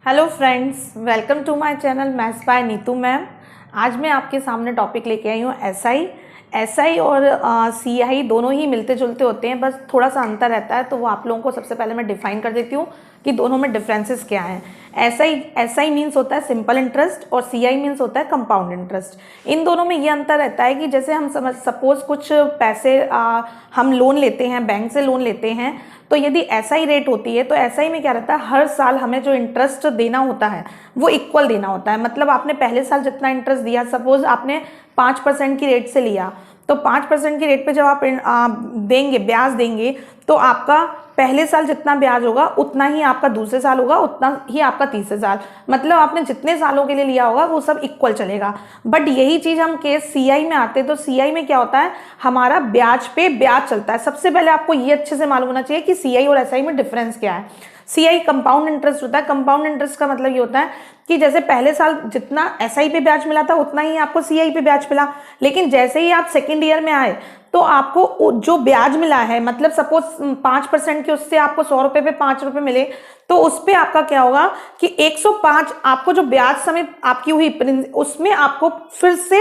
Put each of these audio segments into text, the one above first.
Hello friends, welcome to my channel maths by Neetu ma'am. आज मैं आपके सामने टॉपिक लेके आई हूँ एसआई और सीआई दोनों ही मिलते जुलते होते हैं, बस थोड़ा सा अंतर रहता है। तो वो आप लोगों को सबसे पहले मैं डिफाइन कर देती हूँ कि दोनों में डिफरेंसेस क्या हैं। एसआई मीन्स होता है सिंपल इंटरेस्ट और सीआई मीन्स होता है कंपाउंड इंटरेस्ट। इन दोनों में ये अंतर रहता है कि जैसे हम सपोज कुछ पैसे हम लोन लेते हैं, बैंक से लोन लेते हैं, तो यदि एसआई रेट होती है तो एसआई में क्या रहता है, हर साल हमें जो इंटरेस्ट देना होता है वो इक्वल देना होता है। मतलब आपने पहले साल जितना इंटरेस्ट दिया, सपोज आपने 5% की रेट से लिया, तो 5% की रेट पे जब आप देंगे, ब्याज देंगे, तो आपका पहले साल जितना ब्याज होगा उतना ही आपका दूसरे साल होगा, उतना ही आपका तीसरे साल। मतलब आपने जितने सालों के लिए लिया होगा वो सब इक्वल चलेगा। बट यही चीज हम केस सीआई में आते हैं, तो सीआई में क्या होता है, हमारा ब्याज पे ब्याज चलता है। सबसे पहले आपको ये अच्छे से मालूम होना चाहिए कि सीआई और एसआई में डिफरेंस क्या है। सीआई कंपाउंड इंटरेस्ट होता है। कंपाउंड इंटरेस्ट का मतलब ये होता है कि जैसे पहले साल जितना एसआई पे ब्याज मिला था उतना ही आपको सीआई पे ब्याज मिला, लेकिन जैसे ही आप सेकेंड ईयर में आए तो आपको जो ब्याज मिला है, मतलब सपोज 5% के उससे आपको 100 रुपए पे 5 रुपए मिले, तो उस पे आपका क्या होगा कि 105 आपको जो ब्याज समेत आपकी हुई उसमें आपको फिर से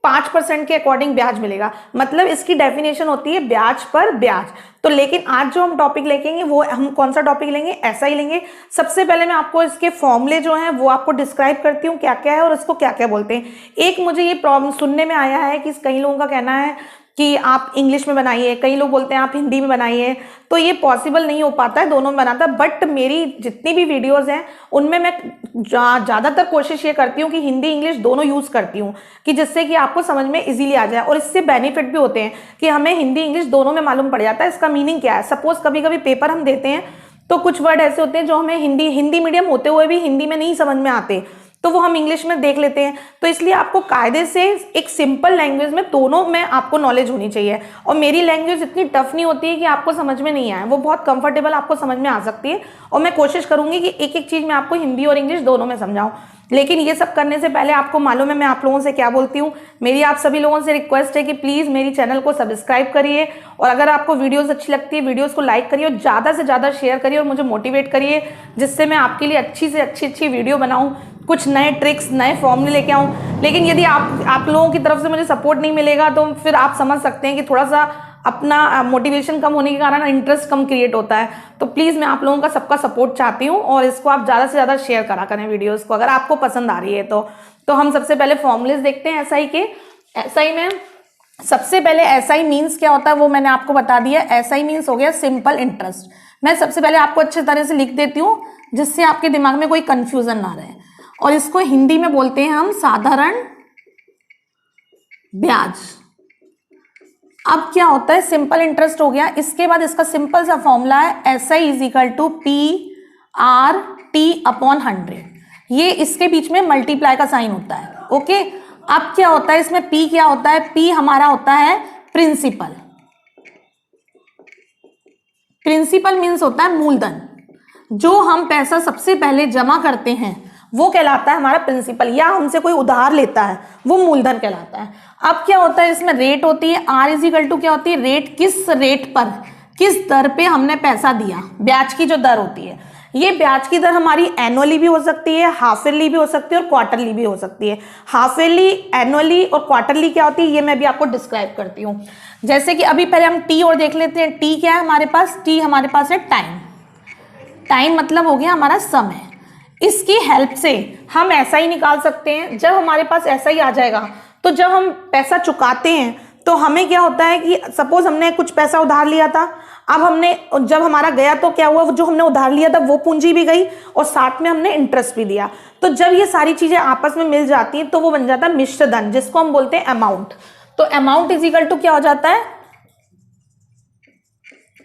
5% के अकॉर्डिंग ब्याज मिलेगा। मतलब इसकी डेफिनेशन होती है ब्याज पर ब्याज। तो लेकिन आज जो हम टॉपिक लेंगे वो हम कौन सा टॉपिक लेंगे, ऐसा ही लेंगे। सबसे पहले मैं आपको इसके फॉर्मूले जो हैं वो आपको डिस्क्राइब करती हूँ क्या क्या है और इसको क्या क्या बोलते हैं। एक मुझे ये प्रॉब्लम सुनने में आया है कि कई लोगों का कहना है कि आप इंग्लिश में बनाइए, कई लोग बोलते हैं आप हिंदी में बनाइए, तो ये पॉसिबल नहीं हो पाता है दोनों में बनाता। बट मेरी जितनी भी वीडियोस हैं उनमें मैं ज़्यादातर कोशिश ये करती हूँ कि हिंदी इंग्लिश दोनों यूज़ करती हूँ, कि जिससे कि आपको समझ में इजीली आ जाए। और इससे बेनिफिट भी होते हैं कि हमें हिंदी इंग्लिश दोनों में मालूम पड़ जाता है इसका मीनिंग क्या है। सपोज कभी कभी पेपर हम देते हैं तो कुछ वर्ड ऐसे होते हैं जो हमें हिंदी मीडियम होते हुए भी हिंदी में नहीं समझ में आते, तो वो हम इंग्लिश में देख लेते हैं। तो इसलिए आपको कायदे से एक सिंपल लैंग्वेज में दोनों में आपको नॉलेज होनी चाहिए। और मेरी लैंग्वेज इतनी टफ नहीं होती है कि आपको समझ में नहीं आए, वो बहुत कंफर्टेबल आपको समझ में आ सकती है। और मैं कोशिश करूंगी कि एक एक चीज मैं आपको हिंदी और इंग्लिश दोनों में समझाऊं। लेकिन ये सब करने से पहले आपको मालूम है मैं आप लोगों से क्या बोलती हूँ। मेरी आप सभी लोगों से रिक्वेस्ट है कि प्लीज मेरी चैनल को सब्सक्राइब करिए, और अगर आपको वीडियोस अच्छी लगती है वीडियोस को लाइक करिए और ज़्यादा से ज़्यादा शेयर करिए और मुझे मोटिवेट करिए, जिससे मैं आपके लिए अच्छी से अच्छी वीडियो बनाऊँ, कुछ नए ट्रिक्स नए फॉर्मूले लेके आऊँ। लेकिन यदि आप लोगों की तरफ से मुझे सपोर्ट नहीं मिलेगा तो फिर आप समझ सकते हैं कि थोड़ा सा अपना मोटिवेशन कम होने के कारण इंटरेस्ट कम क्रिएट होता है। तो प्लीज़ मैं आप लोगों का सबका सपोर्ट चाहती हूँ, और इसको आप ज़्यादा से ज़्यादा शेयर करा करें वीडियोज़ को, अगर आपको पसंद आ रही है तो हम सबसे पहले फॉर्मूलेज देखते हैं एसआई के। एसआई में सबसे पहले एसआई मीन्स क्या होता है वो मैंने आपको बता दिया। एसआई मीन्स हो गया सिंपल इंटरेस्ट। मैं सबसे पहले आपको अच्छे तरह से लिख देती हूँ जिससे आपके दिमाग में कोई कंफ्यूजन ना रहे। और इसको हिंदी में बोलते हैं हम साधारण ब्याज। अब क्या होता है, सिंपल इंटरेस्ट हो गया। इसके बाद इसका सिंपल सा फॉर्मूला है SI is equal to P R T upon 100। ये इसके बीच में मल्टीप्लाई का साइन होता है। ओके, अब क्या होता है इसमें पी क्या होता है, पी हमारा होता है प्रिंसिपल। प्रिंसिपल मीन्स होता है मूलधन। जो हम पैसा सबसे पहले जमा करते हैं वो कहलाता है हमारा प्रिंसिपल, या हमसे कोई उधार लेता है वो मूलधन कहलाता है। अब क्या होता है इसमें रेट होती है आर इज इक्वल टू क्या होती है, रेट, किस रेट पर, किस दर पे हमने पैसा दिया, ब्याज की जो दर होती है। ये ब्याज की दर हमारी एनुअली भी हो सकती है, हाफ ईयरली भी हो सकती है और क्वार्टरली भी हो सकती है। हाफ ईयरली, एनुअली और क्वार्टरली क्या होती है ये मैं भी आपको डिस्क्राइब करती हूँ। जैसे कि अभी पहले हम टी और देख लेते हैं। टी क्या है हमारे पास, टी हमारे पास है टाइम। टाइम मतलब हो गया हमारा समय। इसकी हेल्प से हम ऐसा ही निकाल सकते हैं। जब हमारे पास ऐसा ही आ जाएगा तो जब हम पैसा चुकाते हैं तो हमें क्या होता है कि सपोज हमने कुछ पैसा उधार लिया था, अब हमने जब हमारा गया तो क्या हुआ, जो हमने उधार लिया था वो पूंजी भी गई और साथ में हमने इंटरेस्ट भी दिया। तो जब ये सारी चीजें आपस में मिल जाती हैं तो वो बन जाता है मिश्र धन, जिसको हम बोलते हैं अमाउंट। तो अमाउंट इज इक्वल टू क्या हो जाता है,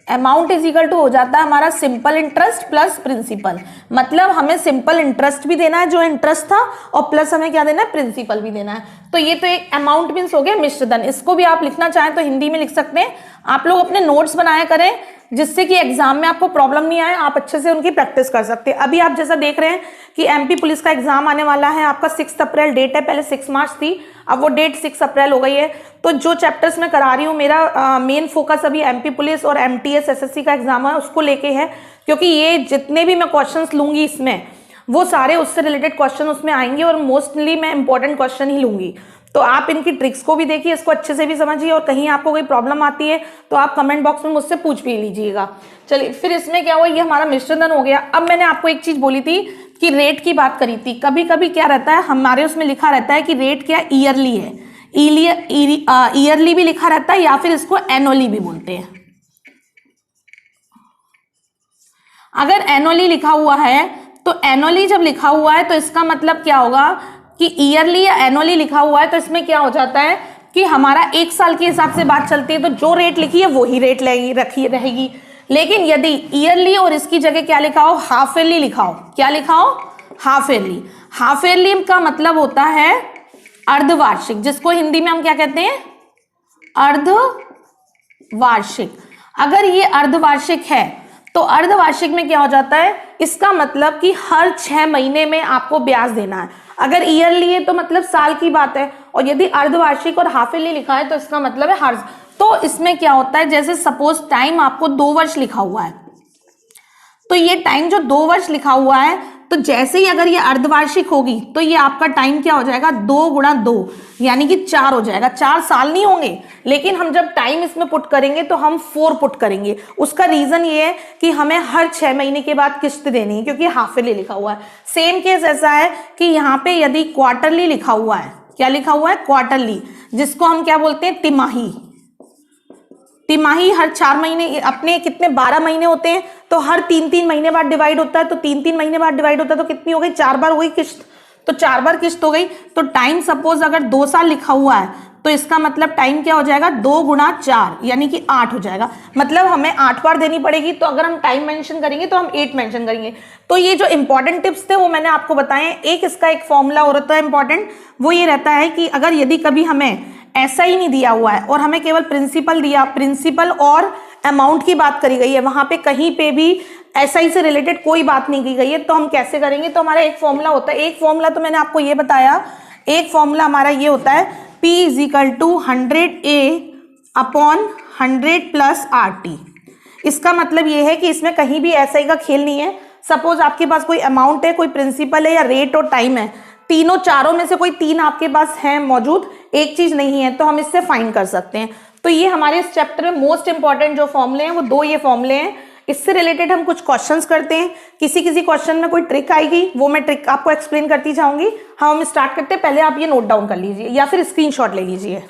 अमाउंट इज इक्वल टू हो जाता है हमारा सिंपल इंटरेस्ट प्लस प्रिंसिपल। मतलब हमें सिंपल इंटरेस्ट भी देना है जो इंटरेस्ट था, और प्लस हमें क्या देना है, प्रिंसिपल भी देना है। तो ये तो एक अमाउंट मीन्स हो गया मिश्रधन। इसको भी आप लिखना चाहें तो हिंदी में लिख सकते हैं। आप लोग अपने नोट्स बनाया करें जिससे कि एग्जाम में आपको प्रॉब्लम नहीं आए, आप अच्छे से उनकी प्रैक्टिस कर सकते हैं। अभी आप जैसा देख रहे हैं कि एमपी पुलिस का एग्जाम आने वाला है आपका 6 अप्रैल डेट है, पहले 6 मार्च थी, अब वो डेट 6 अप्रैल हो गई है। तो जो चैप्टर्स मैं करा रही हूँ, मेरा मेन फोकस अभी एमपी पुलिस और एमटीएस एसएससी का एग्जाम है उसको लेके है, क्योंकि ये जितने भी मैं क्वेश्चंस लूंगी इसमें वो सारे उससे रिलेटेड क्वेश्चन उसमें आएंगे और मोस्टली मैं इंपॉर्टेंट क्वेश्चन ही लूंगी। तो आप इनकी ट्रिक्स को भी देखिए, इसको अच्छे से भी समझिए, और कहीं आपको कोई प्रॉब्लम आती है तो आप कमेंट बॉक्स में मुझसे पूछ भी लीजिएगा। चलिए फिर इसमें क्या हुआ, ये हमारा मिश्रधन हो गया। अब मैंने आपको एक चीज बोली थी कि रेट की बात करी थी। कभी कभी क्या रहता है, हमारे उसमें लिखा रहता है कि रेट क्या ईयरली है, ईयरली भी लिखा रहता है या फिर इसको एनुअली भी बोलते हैं। अगर एनुअली लिखा हुआ है तो एनुअली जब लिखा हुआ है तो इसका मतलब क्या होगा कि ईयरली या एनुअली लिखा हुआ है तो इसमें क्या हो जाता है कि हमारा एक साल के हिसाब से बात चलती है, तो जो रेट लिखी है वही रेट रखी रहेगी। लेकिन यदि ईयरली और इसकी जगह क्या लिखा हो, हाफ ईयरली लिखा हो, क्या लिखा हो, हाफ ईयरली। हाफ ईयरली का मतलब होता है अर्धवार्षिक, जिसको हिंदी में हम क्या कहते हैं, अर्धवार्षिक। अगर ये अर्धवार्षिक है तो अर्धवार्षिक में क्या हो जाता है, इसका मतलब कि हर 6 महीने में आपको ब्याज देना है। अगर ईयरली है तो मतलब साल की बात है, और यदि अर्धवार्षिक और हाफ ईयरली लिखा है तो इसका मतलब है हर। तो इसमें क्या होता है, जैसे सपोज टाइम आपको 2 वर्ष लिखा हुआ है, तो ये टाइम जो 2 वर्ष लिखा हुआ है, तो जैसे ही अगर ये अर्धवार्षिक होगी तो ये आपका टाइम क्या हो जाएगा, 2 गुणा 2 यानी कि 4 हो जाएगा। 4 साल नहीं होंगे, लेकिन हम जब टाइम इसमें पुट करेंगे तो हम 4 पुट करेंगे। उसका रीजन ये है कि हमें हर 6 महीने के बाद किस्त देनी है, क्योंकि हाफ ईयरली लिखा हुआ है। सेम केस ऐसा है कि यहाँ पे यदि क्वार्टरली लिखा हुआ है, क्या लिखा हुआ है, क्वार्टरली, जिसको हम क्या बोलते हैं, तिमाही। तिमाही हर 4 महीने, अपने कितने 12 महीने होते हैं, तो हर 3-3 महीने बाद डिवाइड होता है, तो 3-3 महीने बाद डिवाइड होता है, तो कितनी हो गई, 4 बार हो गई किस्त, तो 4 बार किस्त हो गई। तो टाइम सपोज अगर 2 साल लिखा हुआ है तो इसका मतलब टाइम क्या हो जाएगा, 2 गुणा 4 यानी कि 8 हो जाएगा। मतलब हमें 8 बार देनी पड़ेगी, तो अगर हम टाइम मेंशन करेंगे तो हम 8 मेंशन करेंगे। तो ये जो इंपॉर्टेंट टिप्स थे वो मैंने आपको बताए। एक इसका एक फॉर्मूला और होता है इंपॉर्टेंट, वो ये रहता है कि अगर यदि कभी हमें ऐसा ही नहीं दिया हुआ है और हमें केवल प्रिंसिपल दिया, प्रिंसिपल और अमाउंट की बात करी गई है, वहां पे कहीं पे भी एसआई से रिलेटेड कोई बात नहीं की गई है, तो हम कैसे करेंगे, तो हमारा एक फॉर्मूला होता है। एक फॉर्मूला तो मैंने आपको ये बताया, एक फॉर्मूला हमारा ये होता है P = 100A अपॉन 100 + RT। इसका मतलब ये है कि इसमें कहीं भी एसआई का खेल नहीं है। सपोज आपके पास कोई अमाउंट है, कोई प्रिंसिपल है या रेट और टाइम है, तीनों चारों में से कोई 3 आपके पास है मौजूद, एक चीज नहीं है, तो हम इससे फाइंड कर सकते हैं। तो ये हमारे इस चैप्टर में मोस्ट इंपॉर्टेंट जो फॉर्मूले हैं वो 2 ये फॉर्मूले हैं। इससे रिलेटेड हम कुछ क्वेश्चंस करते हैं, किसी किसी क्वेश्चन में कोई ट्रिक आएगी, वो मैं ट्रिक आपको एक्सप्लेन करती जाऊंगी। हम स्टार्ट करते हैं, पहले आप ये नोट डाउन कर लीजिए या फिर स्क्रीनशॉट ले लीजिए।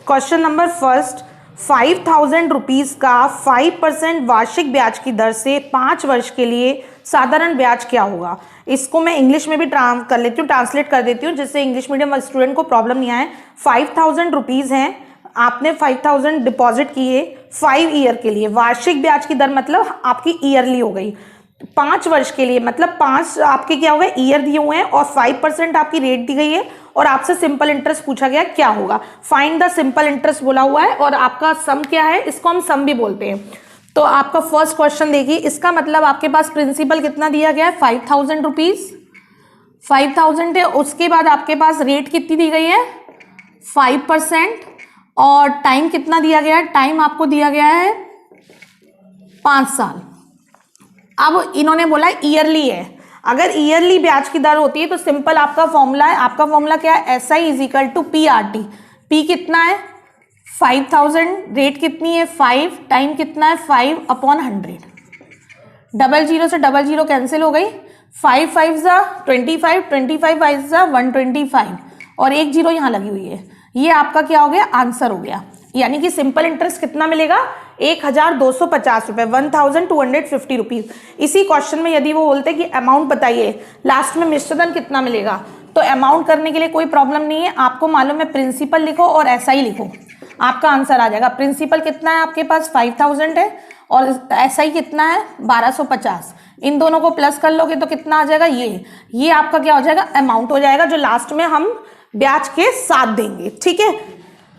क्वेश्चन नंबर फर्स्ट, 5000 रुपीज का 5% वार्षिक ब्याज की दर से 5 वर्ष के लिए साधारण ब्याज क्या होगा। इसको मैं इंग्लिश में भी कर लेती हूँ, ट्रांसलेट कर देती हूँ, जिससे इंग्लिश मीडियम स्टूडेंट को प्रॉब्लम नहीं आए। 5000 रुपीज हैं, आपने 5000 डिपॉजिट किए 5 ईयर के लिए, वार्षिक ब्याज की दर मतलब आपकी ईयरली हो गई। 5 वर्ष के लिए मतलब 5 आपके क्या हो गए, ईयर दिए हुए हैं, और 5% आपकी रेट दी गई है, और आपसे सिंपल इंटरेस्ट पूछा गया क्या होगा। फाइंड द सिंपल इंटरेस्ट बोला हुआ है, और आपका सम क्या है, इसको हम सम भी बोलते हैं। तो आपका फर्स्ट क्वेश्चन देखिए, इसका मतलब आपके पास प्रिंसिपल कितना दिया गया है, 5000 रुपीज, 5000 है। उसके बाद आपके पास रेट कितनी दी गई है, 5%, और टाइम कितना दिया गया है, टाइम आपको दिया गया है 5 साल। अब इन्होंने बोला ईयरली है, अगर ईयरली ब्याज की दर होती है तो सिंपल आपका फॉर्मूला है, आपका फॉर्मूला क्या है, SI = PRT। P कितना है 5000, रेट कितनी है 5, टाइम कितना है 5 अपॉन 100। 00 से 00 कैंसिल हो गई, 5 5 = 25, 25 5 = 125, और 1 0 यहाँ लगी हुई है। ये आपका क्या हो गया, आंसर हो गया। यानी कि सिंपल इंटरेस्ट कितना मिलेगा, 1250 रुपए, 1250 रुपीज। इसी क्वेश्चन में यदि वो बोलते कि अमाउंट बताइए, लास्ट में मिश्रधन कितना मिलेगा, तो अमाउंट करने के लिए कोई प्रॉब्लम नहीं है। आपको मालूम है प्रिंसिपल लिखो और SI लिखो, आपका आंसर आ जाएगा। प्रिंसिपल कितना है आपके पास 5000 है, और SI कितना है 1250। इन दोनों को प्लस कर लोगे तो कितना आ जाएगा, ये आपका क्या हो जाएगा, अमाउंट हो जाएगा, जो लास्ट में हम ब्याज के साथ देंगे। ठीक है,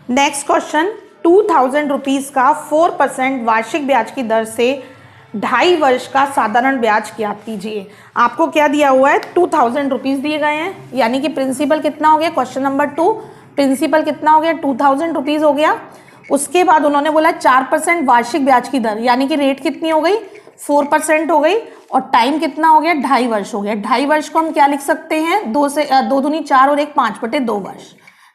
नेक्स्ट क्वेश्चन, 2000 रुपीज का 4% वार्षिक ब्याज की दर से 2.5 वर्ष का साधारण ब्याज ज्ञात कीजिए। आपको क्या दिया हुआ है, 2000 रुपीज दिए गए हैं, यानी कि प्रिंसिपल कितना हो गया, क्वेश्चन नंबर 2 प्रिंसिपल कितना हो गया, 2000 रुपीज हो गया। उसके बाद उन्होंने बोला 4% वार्षिक ब्याज की दर, यानी कि रेट कितनी हो गई 4% हो गई, और टाइम कितना हो गया, 2.5 वर्ष हो गया। 2.5 वर्ष को हम क्या लिख सकते हैं, 2 दूनी 4 और 1 5/2 वर्ष।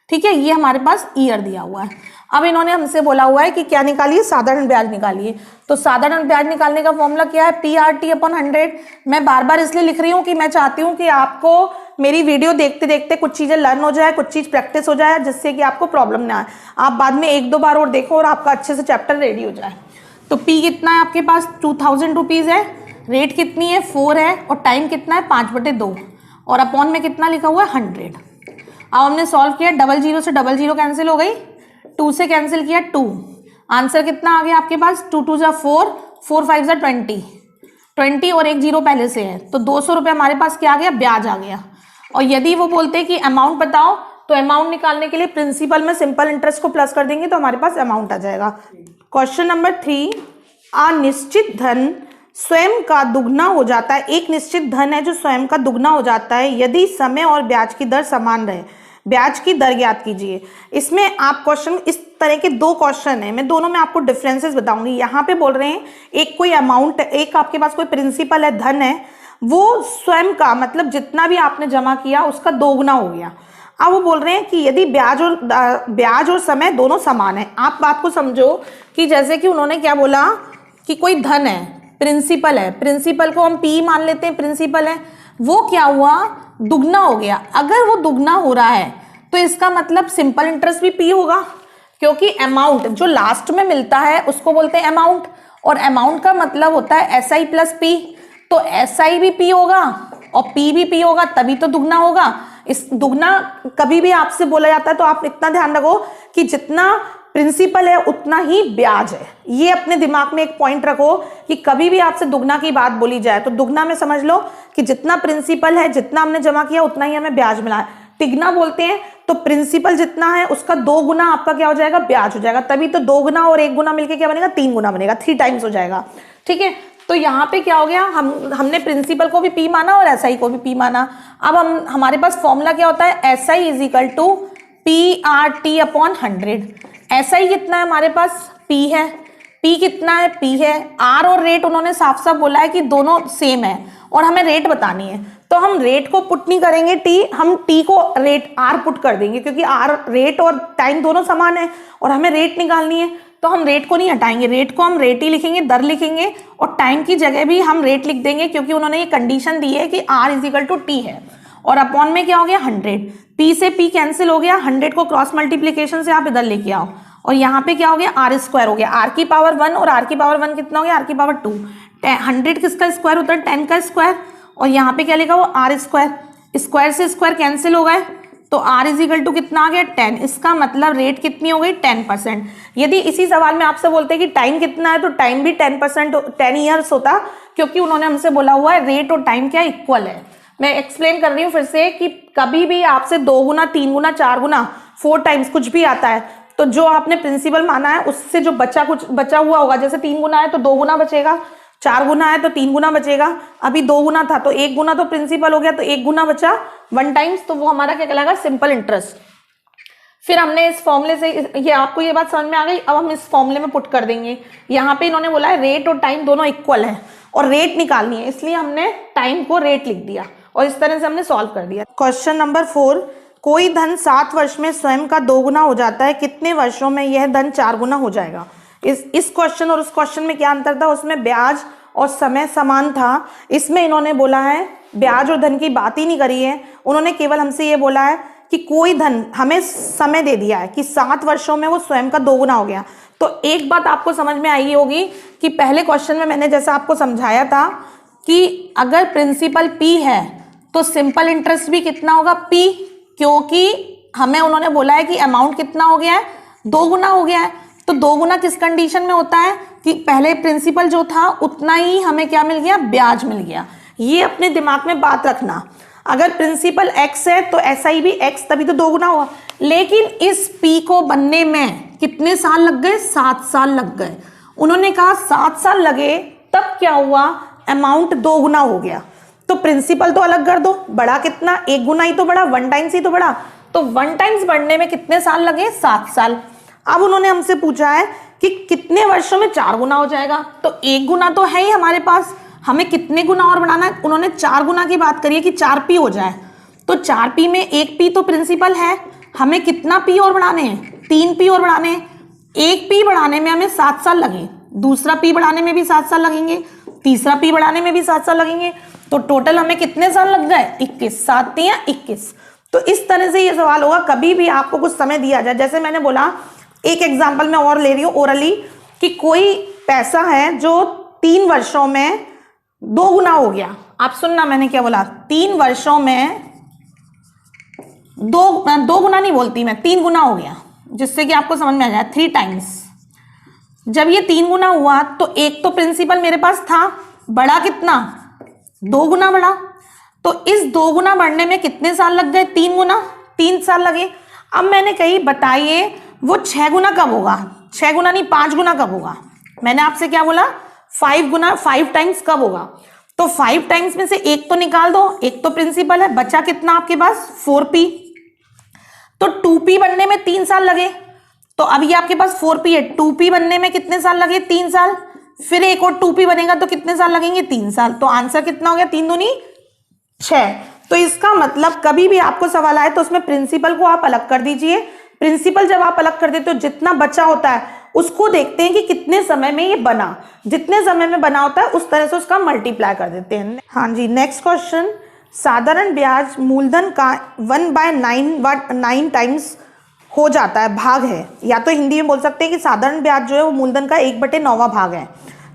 ठीक है, ये हमारे पास ईयर दिया हुआ है। अब इन्होंने हमसे बोला हुआ है कि क्या निकालिए, साधारण ब्याज निकालिए। तो साधारण ब्याज निकालने का फॉर्मूला क्या है, PRT/100। मैं बार बार इसलिए लिख रही हूँ कि मैं चाहती हूँ कि आपको मेरी वीडियो देखते देखते कुछ चीजें लर्न हो जाए, कुछ चीज प्रैक्टिस हो जाए, जिससे कि आपको प्रॉब्लम ना आए। आप बाद में 1-2 बार और देखो और आपका अच्छे से चैप्टर रेडी हो जाए। तो P कितना है आपके पास, 2000 रुपीज है, रेट कितनी है 4 है, और टाइम कितना है 5/2, और अपॉन में कितना लिखा हुआ है 100। अब हमने सॉल्व किया, 00 से 00 कैंसिल हो गई, 2 से कैंसिल किया 2, आंसर कितना आ गया आपके पास, 2 2 जा 4, 4 5 जा 20 और 1 0 पहले से है, तो 200 रुपये हमारे पास क्या आ गया, ब्याज आ गया। और यदि वो बोलते हैं कि अमाउंट बताओ, तो अमाउंट निकालने के लिए प्रिंसिपल में सिंपल इंटरेस्ट को प्लस कर देंगे तो हमारे पास अमाउंट आ जाएगा। क्वेश्चन नंबर 3, अनिश्चित धन स्वयं का दुगना हो जाता है। एक निश्चित धन है जो स्वयं का दुगना हो जाता है यदि समय और ब्याज की दर समान रहे। ब्याज की दर ज्ञात कीजिए। इसमें आप क्वेश्चन, इस तरह के 2 क्वेश्चन हैं, मैं दोनों में आपको डिफरेंसेस बताऊंगी। यहाँ पे बोल रहे हैं एक कोई अमाउंट, एक आपके पास कोई प्रिंसिपल है, धन है, वो स्वयं का मतलब जितना भी आपने जमा किया उसका 2 गुना हो गया। अब वो बोल रहे हैं कि यदि ब्याज और समय दोनों समान है। आप बात को समझो कि जैसे कि उन्होंने क्या बोला कि कोई धन है, प्रिंसिपल है, प्रिंसिपल को हम P मान लेते हैं, प्रिंसिपल है, वो क्या हुआ, दुगना हो गया। अगर वो दुगना हो रहा है तो इसका मतलब सिंपल इंटरेस्ट भी P होगा, क्योंकि अमाउंट जो लास्ट में मिलता है उसको बोलते हैं अमाउंट, और अमाउंट का मतलब होता है SI प्लस P। तो SI भी P होगा और P भी P होगा, तभी तो दुगना होगा। इस दुगना कभी भी आपसे बोला जाता है तो आप इतना ध्यान रखो कि जितना प्रिंसिपल है उतना ही ब्याज है। ये अपने दिमाग में एक पॉइंट रखो कि कभी भी आपसे दुगना की बात बोली जाए तो दुगना में समझ लो कि जितना प्रिंसिपल है, जितना हमने जमा किया उतना ही हमें ब्याज मिला है। तिगना बोलते हैं तो प्रिंसिपल जितना है उसका 2 गुना आपका क्या हो जाएगा, ब्याज हो जाएगा। तभी तो 2 गुना और 1 गुना मिलके क्या बनेगा, 3 गुना बनेगा, 3 टाइम्स हो जाएगा। ठीक है, तो यहाँ पे क्या हो गया, हमने प्रिंसिपल को भी P माना और SI को भी P माना। अब हमारे पास फॉर्मूला क्या होता है, SI = PRT/100। SI कितना है हमारे पास, P है, P कितना है, P है। R और रेट उन्होंने साफ साफ बोला है कि दोनों सेम है और हमें रेट बतानी है, तो हम रेट को पुट नहीं करेंगे T, हम T को रेट R पुट कर देंगे, क्योंकि R रेट और टाइम दोनों समान है और हमें रेट निकालनी है, तो हम रेट को नहीं हटाएंगे, रेट को हम रेट ही लिखेंगे, दर लिखेंगे, और टाइम की जगह भी हम रेट लिख देंगे, क्योंकि उन्होंने ये कंडीशन दी है कि R = T है। और अपॉन में क्या हो गया 100, P से P कैंसिल हो गया, 100 को क्रॉस मल्टीप्लीकेशन से आप इधर लेके आओ, और यहाँ पे क्या हो गया, R² हो गया, R की पावर 1 और R की पावर 1 कितना हो गया, R की पावर 2। 100 किसका स्क्वायर होता है, 10 का स्क्वायर, और यहाँ पे क्या लिखा हुआ R², स्क्वायर से स्क्वायर कैंसिल हो गए, तो R = कितना आ गया 10। इसका मतलब रेट कितनी हो गई 10%। यदि इसी सवाल में आपसे बोलते हैं कि टाइम कितना है, तो टाइम भी 10%, 10 ईयर्स होता, क्योंकि उन्होंने हमसे बोला हुआ है रेट और टाइम क्या इक्वल है। मैं एक्सप्लेन कर रही हूँ फिर से कि कभी भी आपसे 2 गुना, 3 गुना, 4 गुना, 4 टाइम्स कुछ भी आता है, तो जो आपने प्रिंसिपल माना है उससे जो कुछ बचा हुआ होगा, जैसे 3 गुना है तो 2 गुना बचेगा, 4 गुना है तो 3 गुना बचेगा, अभी 2 गुना था तो 1 गुना तो प्रिंसिपल हो गया, तो 1 गुना बचा 1 टाइम्स, तो वो हमारा क्या कहलाएगा, सिंपल इंटरेस्ट। फिर हमने इस फॉर्मूले से, ये आपको ये बात समझ में आ गई, अब हम इस फॉर्मूले में पुट कर देंगे। यहाँ पे इन्होंने बोला है रेट और टाइम दोनों इक्वल है और रेट निकालनी है, इसलिए हमने टाइम को रेट लिख दिया और इस तरह से हमने सॉल्व कर दिया। क्वेश्चन नंबर 4, कोई धन 7 वर्ष में स्वयं का 2 गुना हो जाता है, कितने वर्षों में यह धन 4 गुना हो जाएगा। इस क्वेश्चन और उस क्वेश्चन में क्या अंतर था, उसमें ब्याज और समय समान था, इसमें इन्होंने बोला है ब्याज और धन की बात ही नहीं करी है, उन्होंने केवल हमसे ये बोला है कि कोई धन, हमें समय दे दिया है कि 7 वर्षों में वो स्वयं का 2 गुना हो गया। तो एक बात आपको समझ में आई होगी कि पहले क्वेश्चन में मैंने जैसा आपको समझाया था कि अगर प्रिंसिपल P है तो सिंपल इंटरेस्ट भी कितना होगा, P, क्योंकि हमें उन्होंने बोला है कि अमाउंट कितना हो गया है, 2 गुना हो गया है। तो 2 गुना किस कंडीशन में होता है कि पहले प्रिंसिपल जो था उतना ही हमें क्या मिल गया, ब्याज मिल गया। ये अपने दिमाग में बात रखना, अगर प्रिंसिपल x है तो SI भी x, तभी तो 2 गुना हुआ। लेकिन इस P को बनने में कितने साल लग गए, 7 साल लग गए। उन्होंने कहा 7 साल लगे, तब क्या हुआ, अमाउंट 2 गुना हो गया। तो प्रिंसिपल तो अलग कर दो, बढ़ा कितना, 1 गुना ही तो बढ़ा, 1 टाइम्स ही तो बढ़ा, तो 1 टाइम्स बढ़ने में कितने साल लगे, 7 साल। अब उन्होंने हमसे पूछा है कि कितने वर्षों में 4 गुना हो जाएगा। तो 1 गुना तो है ही हमारे पास, हमें कितने गुना और बढ़ाना है, उन्होंने 4 गुना की बात करी है कि 4p हो जाए। तो 4p में 1p तो प्रिंसिपल है, हमें कितना p और बढ़ाने हैं, 3p और बढ़ाने हैं। 1p बढ़ाने में हमें 7 साल लगे, दूसरा p बढ़ाने में भी 7 साल लगेंगे, तीसरा p बढ़ाने में भी 7 साल लगेंगे। तो टोटल हमें कितने साल लग गए, 21, 7 या 21। तो इस तरह से ये सवाल होगा। कभी भी आपको कुछ समय दिया जाए, जैसे मैंने बोला, एक एग्जाम्पल मैं और ले रही हूँ ओरली, कि कोई पैसा है जो 3 वर्षों में 2 गुना हो गया। आप सुनना मैंने क्या बोला, 3 वर्षों में दो गुना नहीं बोलती मैं, 3 गुना हो गया, जिससे कि आपको समझ में आ जाए 3 टाइम्स। जब ये 3 गुना हुआ तो एक तो प्रिंसिपल मेरे पास था, बढ़ा कितना, 2 गुना बढ़ा। तो इस 2 गुना बढ़ने में कितने साल लग गए, 3 गुना, 3 साल लगे। अब मैंने कही बताइए वो 6 गुना कब होगा, 6 गुना नहीं 5 गुना कब होगा। मैंने आपसे क्या बोला, 5 गुना, 5 टाइम्स कब होगा। तो 5 टाइम्स में से एक तो निकाल दो, एक तो प्रिंसिपल है, बचा कितना आपके पास 4p। तो 2p बनने में 3 साल लगे। तो अब ये आपके पास 4p है, 2p बनने में कितने साल लगे, 3 साल। फिर एक और 2p बनेगा तो कितने साल लगेंगे, 3 साल। तो आंसर कितना हो गया, 3 दूनी 6। तो इसका मतलब कभी भी आपको सवाल आए तो उसमें प्रिंसिपल को आप अलग कर दीजिए। प्रिंसिपल जब आप अलग कर देते हो, जितना बचा होता है उसको देखते हैं कि कितने समय में ये बना, जितने समय में बना होता है उस तरह से उसका मल्टीप्लाई कर देते हैं। हाँ जी, नेक्स्ट क्वेश्चन, साधारण ब्याज मूलधन का 1/9 टाइम्स हो जाता है, भाग है, या तो हिंदी में बोल सकते हैं कि साधारण ब्याज जो है वो मूलधन का 1/9वां भाग है,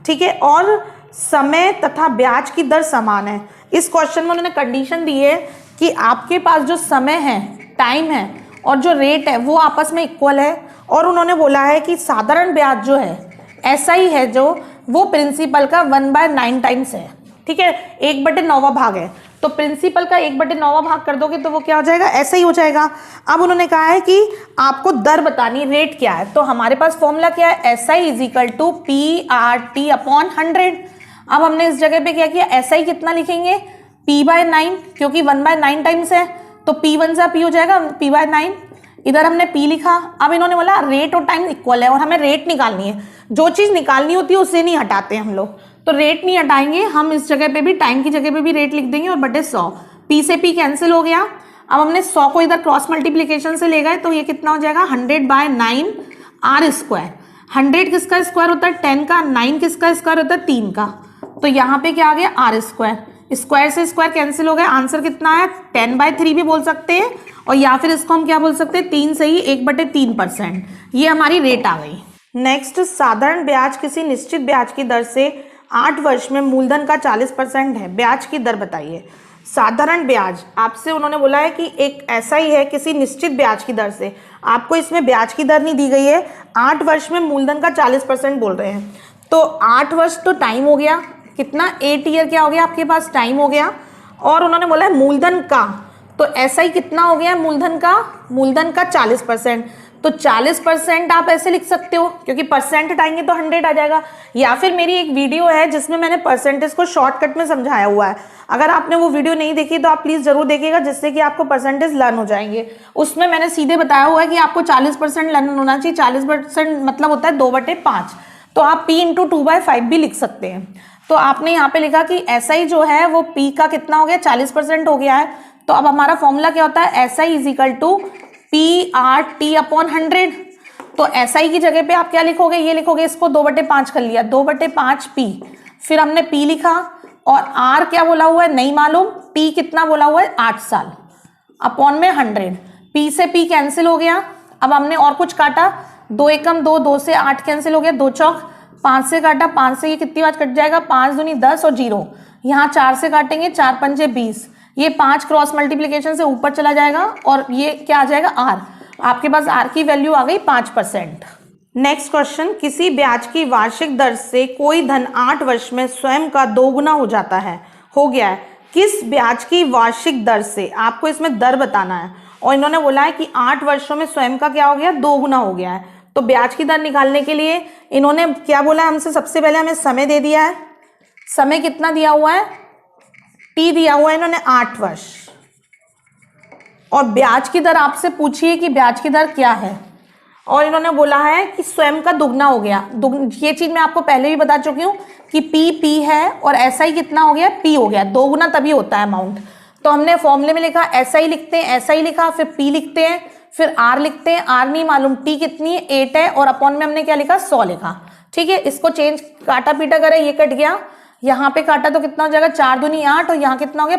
ठीक है। और समय तथा ब्याज की दर समान है। इस क्वेश्चन में उन्होंने कंडीशन दी है कि आपके पास जो समय है, टाइम है, और जो रेट है वो आपस में इक्वल है। और उन्होंने बोला है कि साधारण ब्याज जो है, ऐसा ही है जो, वो प्रिंसिपल का 1/9 टाइम्स है, ठीक है, 1/9वां भाग है। तो प्रिंसिपल का 1/9वां भाग कर दोगे तो वो क्या हो जाएगा, ऐसा ही हो जाएगा। अब उन्होंने कहा है कि आपको दर बतानी, रेट क्या है। तो हमारे पास फॉर्मूला क्या है, SI = PRT/100। अब हमने इस जगह पे क्या किया, SI कितना लिखेंगे, P/9, क्योंकि 1/9 टाइम्स है, तो P1 से P हो जाएगा, P/9। इधर हमने P लिखा। अब इन्होंने बोला रेट और टाइम इक्वल है और हमें रेट निकालनी है। जो चीज निकालनी होती है उसे नहीं हटाते हम लोग, तो रेट नहीं हटाएंगे हम, इस जगह पे भी टाइम की जगह पे भी रेट लिख देंगे और बटे 100। P से P कैंसिल हो गया। अब हमने 100 को इधर क्रॉस मल्टीप्लीकेशन से ले गए तो ये कितना हो जाएगा, 100/9 R²। 100 किसका स्क्वायर होता है, 10 का। 9 किसका स्क्वायर होता है, 3 का। तो यहाँ पे क्या आ गया, R²। स्क्वायर से स्क्वायर कैंसिल हो गया। आंसर कितना है, 10/3 भी बोल सकते हैं, और या फिर इसको हम क्या बोल सकते हैं, 3 से ही 1/3%। ये हमारी रेट आ गई। नेक्स्ट, साधारण ब्याज किसी निश्चित ब्याज की दर से 8 वर्ष में मूलधन का 40% है, ब्याज की दर बताइए। साधारण ब्याज आपसे उन्होंने बोला है कि एक ऐसा ही है किसी निश्चित ब्याज की दर से, आपको इसमें ब्याज की दर नहीं दी गई है, 8 वर्ष में मूलधन का 40% बोल रहे हैं। तो 8 वर्ष तो टाइम हो गया, कितना, 8 ईयर क्या हो गया आपके पास, टाइम हो गया। और उन्होंने बोला है मूलधन का, तो ऐसा ही कितना हो गया मूलधन का 40%। तो 40% आप ऐसे लिख सकते हो, क्योंकि परसेंट हटाएंगे तो 100 आ जाएगा। या फिर मेरी एक वीडियो है जिसमें मैंने परसेंटेज को शॉर्टकट में समझाया हुआ है, अगर आपने वो वीडियो नहीं देखी तो आप प्लीज़ जरूर देखिएगा, जिससे कि आपको परसेंटेज लर्न हो जाएंगे। उसमें मैंने सीधे बताया हुआ है कि आपको 40% लर्न होना चाहिए। 40% मतलब होता है 2/5। तो आप P × 2/5 भी लिख सकते हैं। तो आपने यहाँ पे लिखा कि SI जो है वो P का कितना हो गया, 40% हो गया है। तो अब हमारा फॉर्मूला क्या होता है, SI = PRT/100। तो SI की जगह पे आप क्या लिखोगे, ये लिखोगे, इसको 2/5 कर लिया, 2/5P। फिर हमने P लिखा और R क्या बोला हुआ है नहीं मालूम, T कितना बोला हुआ है 8 साल, अपॉन में 100। P से P कैंसिल हो गया। अब हमने और कुछ काटा, 2 एकम 2, 2 से 8 कैंसिल हो गया, 2 चौक 5 से काटा, 5 से ये कितनी बार कट जाएगा, 5 दूनी 10 और 0, यहाँ 4 से काटेंगे, 4 पंजे 20, ये 5 क्रॉस मल्टीप्लिकेशन से ऊपर चला जाएगा और ये क्या आ जाएगा, R। आपके पास R की वैल्यू आ गई 5%। नेक्स्ट क्वेश्चन, किसी ब्याज की वार्षिक दर से कोई धन 8 वर्ष में स्वयं का 2 गुना हो जाता है, हो गया है। किस ब्याज की वार्षिक दर से, आपको इसमें दर बताना है। और इन्होंने बोला है कि 8 वर्षों में स्वयं का क्या हो गया, 2 गुना हो गया है। तो ब्याज की दर निकालने के लिए इन्होंने क्या बोला हमसे, सबसे पहले हमें समय दे दिया है। समय कितना दिया हुआ है, T दिया हुआ है इन्होंने 8 वर्ष। और ब्याज की दर आपसे पूछिए कि ब्याज की दर क्या है, और इन्होंने बोला है कि स्वयं का दुगना हो गया। ये चीज़ मैं आपको पहले भी बता चुकी हूँ कि पी है और SI कितना हो गया, P हो गया। दोगुना तभी होता है अमाउंट। तो हमने फॉर्मूले में लिखा SI लिखते हैं, SI लिखा, फिर P लिखते हैं, फिर R लिखते हैं, R नहीं मालूम, T कितनी है 8 है, और अपॉन में हमने क्या लिखा 100 लिखा। ठीक है, इसको चेंज काटा पीटा करें, ये कट गया, यहाँ पे काटा तो कितना हो जाएगा 4 दूनी 8, और यहाँ कितना हो गया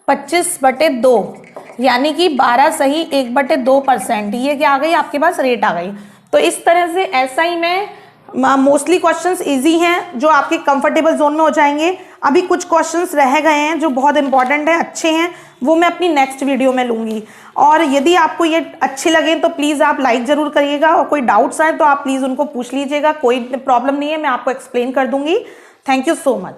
25/2, यानी कि 12 सही 1/2%। ये क्या आ गई आपके पास, रेट आ गई। तो इस तरह से SI में मोस्टली क्वेश्चंस इजी हैं जो आपके कंफर्टेबल जोन में हो जाएंगे। अभी कुछ क्वेश्चंस रह गए हैं जो बहुत इंपॉर्टेंट है, अच्छे हैं, वो मैं अपनी नेक्स्ट वीडियो में लूँगी। और यदि आपको ये अच्छे लगे तो प्लीज़ आप लाइक ज़रूर करिएगा, और कोई डाउट्स आए तो आप प्लीज़ उनको पूछ लीजिएगा, कोई प्रॉब्लम नहीं है, मैं आपको एक्सप्लेन कर दूँगी। Thank you so much.